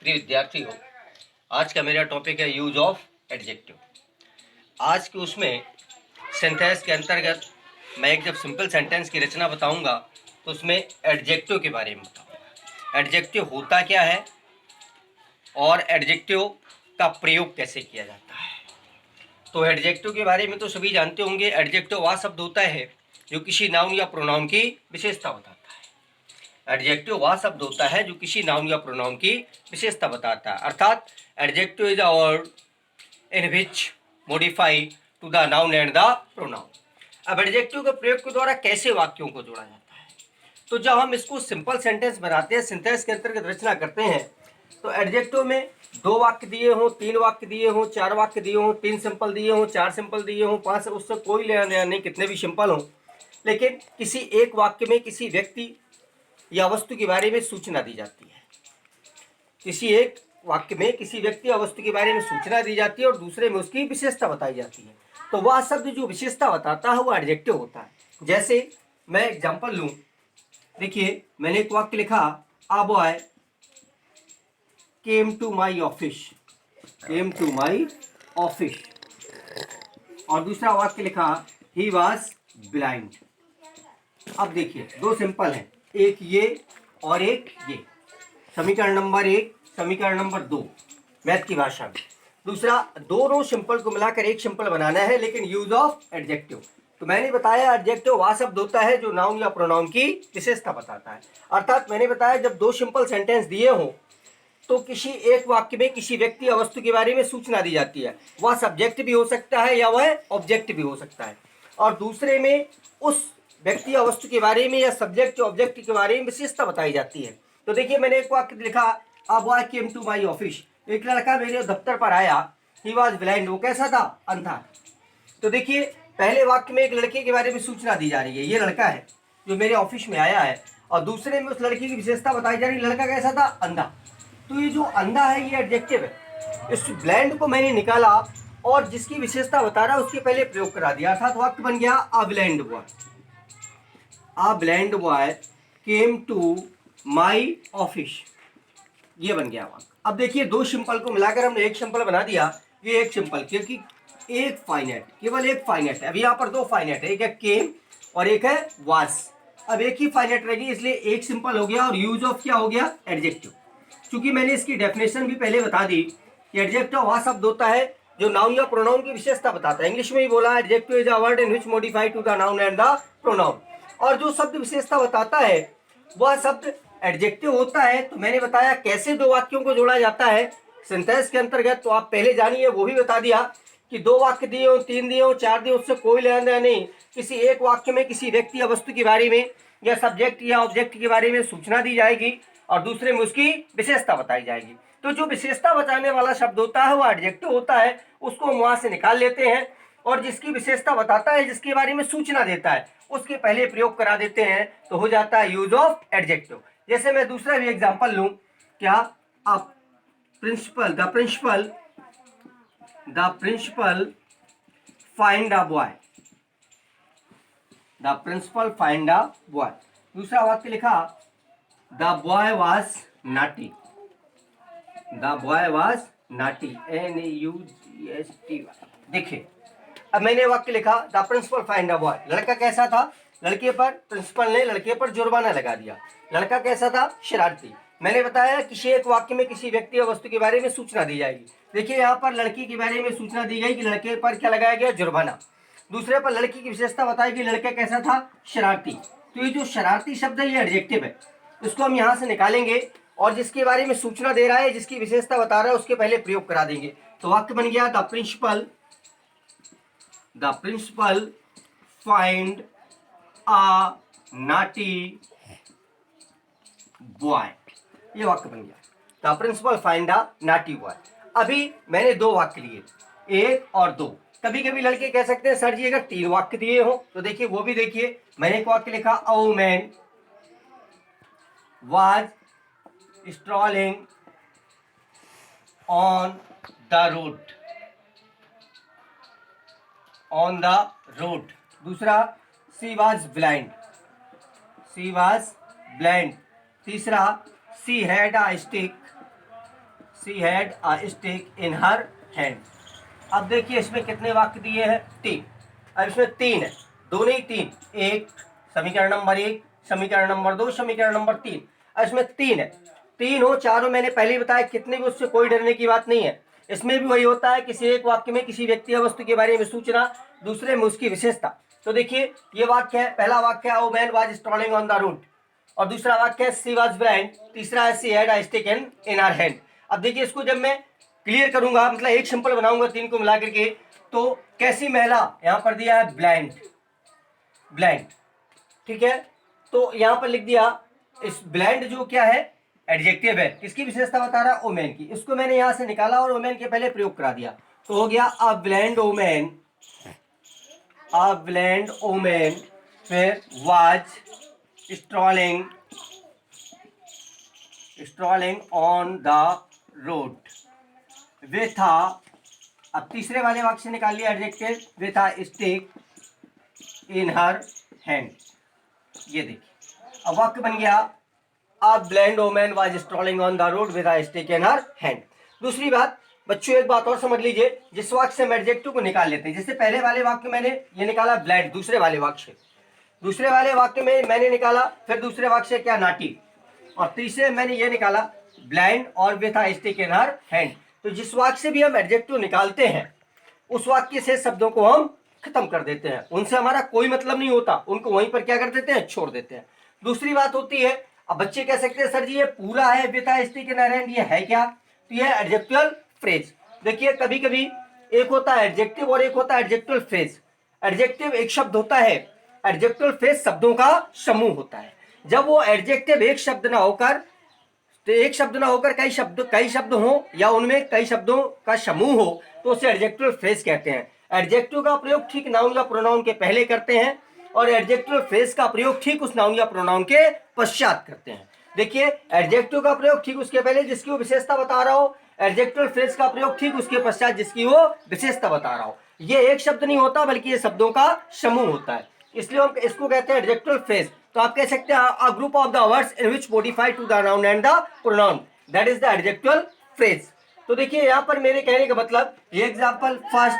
प्रिय विद्यार्थी हो, आज का मेरा टॉपिक है यूज ऑफ एडजेक्टिव। आज के उसमें सेंटेंस के अंतर्गत मैं एक जब सिंपल सेंटेंस की रचना बताऊंगा तो उसमें एडजेक्टिव के बारे में बताऊंगा। एडजेक्टिव होता क्या है और एडजेक्टिव का प्रयोग कैसे किया जाता है। तो एडजेक्टिव के बारे में तो सभी जानते होंगे। एडजेक्टिव वह शब्द होता है जो किसी नाउन या प्रोनाउन की विशेषता बताता है। एडजेक्टिव वह शब्द होता है जो किसी नाउन या प्रोनाउन की विशेषता बताता है। अर्थात adjective is a word in which modify to the noun and the pronoun. अब एडजेक्टिव के प्रयोग के द्वारा कैसे वाक्यों को जोड़ा जाता है, तो जब हम इसको सिंपल सेंटेंस बनाते हैं, सेंटेंस के अंतर्गत रचना करते हैं, तो एडजेक्टिव में 2 वाक्य दिए हों, 3 वाक्य दिए हों, 4 वाक्य दिए हों, 3 सिंपल दिए हों, 4 सिंपल दिए हों, 5, उससे कोई लेना देना नहीं, कितने भी सिंपल हों, लेकिन किसी एक वाक्य में किसी व्यक्ति या वस्तु के बारे में सूचना दी जाती है। किसी एक वाक्य में किसी व्यक्ति या वस्तु के बारे में सूचना दी जाती है और दूसरे में उसकी विशेषता बताई जाती है। तो वह शब्द जो विशेषता बताता है वो एडजेक्टिव होता है। जैसे मैं एग्जांपल लूं, देखिए मैंने एक वाक्य लिखा, a boy came to my office, came to my office, और दूसरा वाक्य लिखा, ही वॉज ब्लाइंड। अब देखिए 2 सिंपल हैं, एक ये और एक ये। समीकरण नंबर 1, समीकरण नंबर 2 मैथ की भाषा में। दूसरा, दोनों सिंपल को मिलाकर एक सिंपल बनाना है, लेकिन यूज ऑफ एडजेक्टिव। तो मैंने बताया एडजेक्टिव वह शब्द होता है जो नाउन या प्रोनाउन की विशेषता बताता है। अर्थात मैंने बताया जब 2 सिंपल सेंटेंस दिए हों तो किसी एक वाक्य में किसी व्यक्ति या वस्तु के बारे में सूचना दी जाती है। वह सब्जेक्ट भी हो सकता है या वह ऑब्जेक्ट भी हो सकता है, और दूसरे में उस व्यक्ति या वस्तु के बारे में या सब्जेक्ट या ऑब्जेक्ट के बारे में विशेषता बताई जाती है। तो देखिए मैंने एक वाक्य लिखा, a boy came to my office, एक लड़का मेरे दफ्तर पर आया, ही वॉज ब्लाइंड, वो कैसा था, अंधा। तो देखिए पहले वाक्य में एक लड़के के बारे में सूचना दी जा रही है, ये लड़का है जो मेरे ऑफिस में आया है, और दूसरे में उस लड़की की विशेषता बताई जा रही है, लड़का कैसा था, अंधा। तो ये जो अंधा है ये एडजेक्टिव है। इस ब्लाइंड को मैंने निकाला और जिसकी विशेषता बता रहा है उसके पहले प्रयोग करा दिया, अर्थात वाक्य बन गया, a blind boy, a blind boy came to my office, ये बन गया वाक्य। अब देखिए 2 सिंपल को मिलाकर हमने एक सिंपल बना दिया। ये एक सिंपल, क्योंकि एक फाइनेट, केवल एक फाइनेट है। अभी यहाँ पर 2 फाइनेट है, एक है केम और एक है वास। अब एक ही फाइनेट रहेगी, इसलिए एक सिंपल हो गया और यूज ऑफ क्या हो गया, एडजेक्टिव। क्योंकि मैंने इसकी डेफिनेशन भी पहले बता दी कि एडजेक्टिव वह शब्द होता है जो नाउन या प्रोनाउन की विशेषता बताता है। इंग्लिश में ही बोला, adjective is a word in which modify to the noun and the pronoun. और जो शब्द विशेषता बताता है वह शब्द एडजेक्टिव होता है। तो मैंने बताया कैसे 2 वाक्यों को जोड़ा जाता है सेंटेंस के अंतर्गत, तो आप पहले जानिए, वो भी बता दिया कि 2 वाक्य दिए हो, 3 दिए हो, 4 दिए, उससे कोई लेना देना नहीं। किसी एक वाक्य में किसी व्यक्ति या वस्तु के बारे में या सब्जेक्ट या ऑब्जेक्ट के बारे में सूचना दी जाएगी और दूसरे में उसकी विशेषता बताई जाएगी। तो जो विशेषता बताने वाला शब्द होता है वो एडजेक्टिव होता है, उसको हम वहां से निकाल लेते हैं, और जिसकी विशेषता बताता है, जिसके बारे में सूचना देता है, उसके पहले प्रयोग करा देते हैं, तो हो जाता है यूज ऑफ एडजेक्टिव। जैसे मैं दूसरा भी एग्जांपल लूं, क्या, आप principal, the principal find a boy, the principal find a boy. दूसरा वाक्य लिखा, the boy was naughty, the boy was naughty, NAUGSTY। देखिए अब मैंने वाक्य लिखा, the principal find a boy, लड़का कैसा था, लड़के पर प्रिंसिपल ने लड़के पर जुर्माना लगा दिया। लड़का कैसा था, शरारती। मैंने बताया किसी एक वाक्य में किसी व्यक्ति या वस्तु के बारे में सूचना दी जाएगी। देखिए यहाँ पर लड़की के बारे में सूचना दी गई कि लड़के पर क्या लगाया गया, जुर्माना। दूसरे पर लड़की की विशेषता बताई कि लड़का कैसा था, शरारती। तो ये जो शरारती शब्द है ये एडजेक्टिव है, इसको हम यहाँ से निकालेंगे और जिसके बारे में सूचना दे रहा है, जिसकी विशेषता बता रहा है, उसके पहले प्रयोग करा देंगे। तो वाक्य बन गया, the principal find a naughty boy, ये वाक्य बन गया, the principal find a naughty boy. अभी मैंने 2 वाक्य लिए, 1 और 2। कभी कभी लड़के कह सकते हैं सर जी अगर 3 वाक्य दिए हो, तो देखिए वो भी देखिए, मैंने एक वाक्य लिखा, a woman was strolling on the road, on the road। दूसरा, she was blind, she was blind। तीसरा, she had a stick, she had a stick in her hand. अब देखिए इसमें कितने वाक्य दिए हैं, 3। अब इसमें 3 है, दो नहीं 3, एक समीकरण नंबर 1, समीकरण नंबर 2, समीकरण नंबर 3। अब इसमें 3 है, 3 हो 4 हो, मैंने पहले ही बताया कितने भी, उससे कोई डरने की बात नहीं है। इसमें भी वही होता है, किसी एक वाक्य में किसी व्यक्ति या वस्तु के बारे में सूचना, दूसरे में उसकी विशेषता। तो देखिए ये वाक्य है, पहला वाक्य है, oh man was strolling on the road, और दूसरा वाक्य है सी वाज ब्लाइंड, तीसरा है she had a stick in her hand. अब देखिए इसको जब मैं क्लियर करूंगा, मतलब एक सिंपल बनाऊंगा 3 को मिला करके, तो कैसी महिला, यहां पर दिया है ब्लाइंड, ब्लाइंड, ठीक है। तो यहां पर लिख दिया, इस ब्लाइंड जो क्या है, एडजेक्टिव है, किसकी विशेषता बता रहा है, ओमेन की। इसको मैंने यहां से निकाला और ओमेन के पहले प्रयोग करा दिया, तो हो गया a blind omen, a blind omen, फिर was strolling, strolling on the road with a, अब तीसरे वाले वाक्य से निकाल लिया adjective, with a stick in her hand. ये देखिए अब वाक्य बन गया, a blind woman was strolling on the road with a stick in her hand. दूसरी बात बच्चों, एक बात और समझ लीजिए, जिस वाक्य से हम एडजेक्टिव को निकाल लेते हैं, जैसे पहले वाले वाक्य मैंने ये निकाला ब्लाइंड, दूसरे वाले वाक्य में मैंने निकाला, फिर दूसरे वाक्य से क्या, नाटी, और तीसरे मैंने ये निकाला ब्लाइंड और with a stick in her hand. तो जिस वाक्य से भी हम एडजेक्टिव निकालते हैं, उस वाक्य से शब्दों को हम खत्म कर देते हैं, उनसे हमारा कोई मतलब नहीं होता, उनको वहीं पर क्या कर देते हैं, छोड़ देते हैं। दूसरी बात होती है, अब बच्चे कह सकते हैं सर जी ये पूरा है with a stick in her hand, ये है क्या, तो ये एडजेक्टिवल फ्रेज। देखिए कभी कभी एक होता है एडजेक्टिव और एक होता है एडजेक्टिवल फ्रेज। एडजेक्टिव एक शब्द होता है, एडजेक्टिवल फ्रेज शब्दों का समूह होता है। जब वो एडजेक्टिव एक शब्द ना होकर, तो एक शब्द ना होकर कई शब्द हो, या उनमें कई शब्दों का समूह हो, तो उसे एडजेक्टिव फ्रेज कहते हैं। एडजेक्टिव का प्रयोग ठीक नाउन या प्रोनाउन के पहले करते हैं, और एडजेक्टिव फ्रेज का प्रयोग ठीक उस नाउन या प्रोनाउन के पश्चात करते हैं। देखिए एडजेक्टिव का प्रयोग ठीक उसके पहले जिसकी वो विशेषता बता रहा हो, एडजेक्टिव फ्रेज का प्रयोग ठीक उसके पश्चात जिसकी वो विशेषता बता रहा हो। ये एक शब्द नहीं होता, बल्कि ये शब्दों का समूह होता है, इसलिए हम इसको कहते हैं एडजेक्टिव फ्रेज। तो आप कह सकते हैं a group of the words in which modify to the noun and the pronoun, that is the adjective phrase. तो देखिए यहाँ पर मेरे कहने का मतलब, ये एग्जांपल फर्स्ट,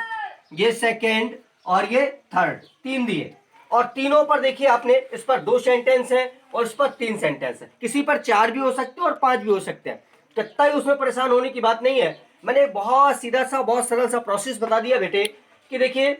ये सेकंड और ये थर्ड, 3 दिए, और तीनों पर देखिए आपने, इस पर 2 सेंटेंस है और इस पर 3 सेंटेंस है, किसी पर 4 भी हो सकते हैं और 5 भी हो सकते हैं, कितना ही उसमें परेशान होने की बात नहीं है। मैंने बहुत सीधा सा, बहुत सरल सा प्रोसेस बता दिया बेटे, कि देखिए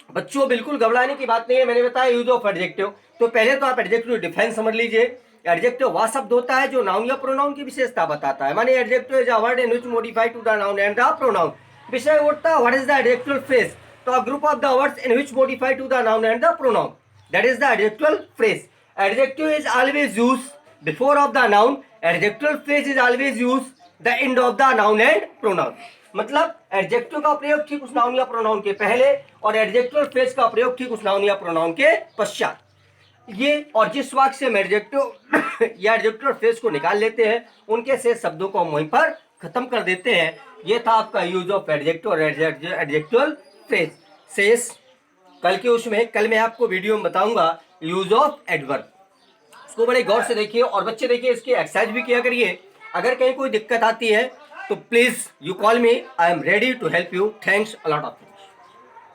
बच्चों बिल्कुल घबराने की बात नहीं है। मैंने बताया यूज ऑफ एडजेक्टिव, तो पहले तो आप एडजेक्टिव डिफाइन समझ लीजिए। एडजेक्टिव वह शब्द होता है जो नाउन या प्रोनाउन की विशेषता बताता है, माने adjective is a word in which modify to the noun and the pronoun. विषय उठता है what is the adjective phrase, तो a group of the words in which modify to the noun and the pronoun, that is the adjective phrase. Adjective is always used before of the noun, adjective phrase is always used the end of the noun and pronoun. मतलब adjective का प्रयोग ठीक उस noun या pronoun के पहले, और adjective phrase का प्रयोग ठीक उस नाउन या प्रोनाउन के पश्चात। ये, और जिस वाक्य से हम एडजेक्टिव या एडजेक्टिव फ्रेज को निकाल लेते हैं, उनके शेष शब्दों को हम वहीं पर खत्म कर देते हैं। ये था आपका यूज ऑफ एडजेक्टिव और एडजेक्टिव फ्रेज। शेष कल के उसमें, कल मैं आपको वीडियो में बताऊंगा यूज ऑफ एडवर्ब, इसको बड़े गौर से देखिए, और बच्चे देखिए इसकी एक्सरसाइज भी किया करिए। अगर कहीं कोई दिक्कत आती है तो please you call me, I am ready to help you. Thanks a lot of.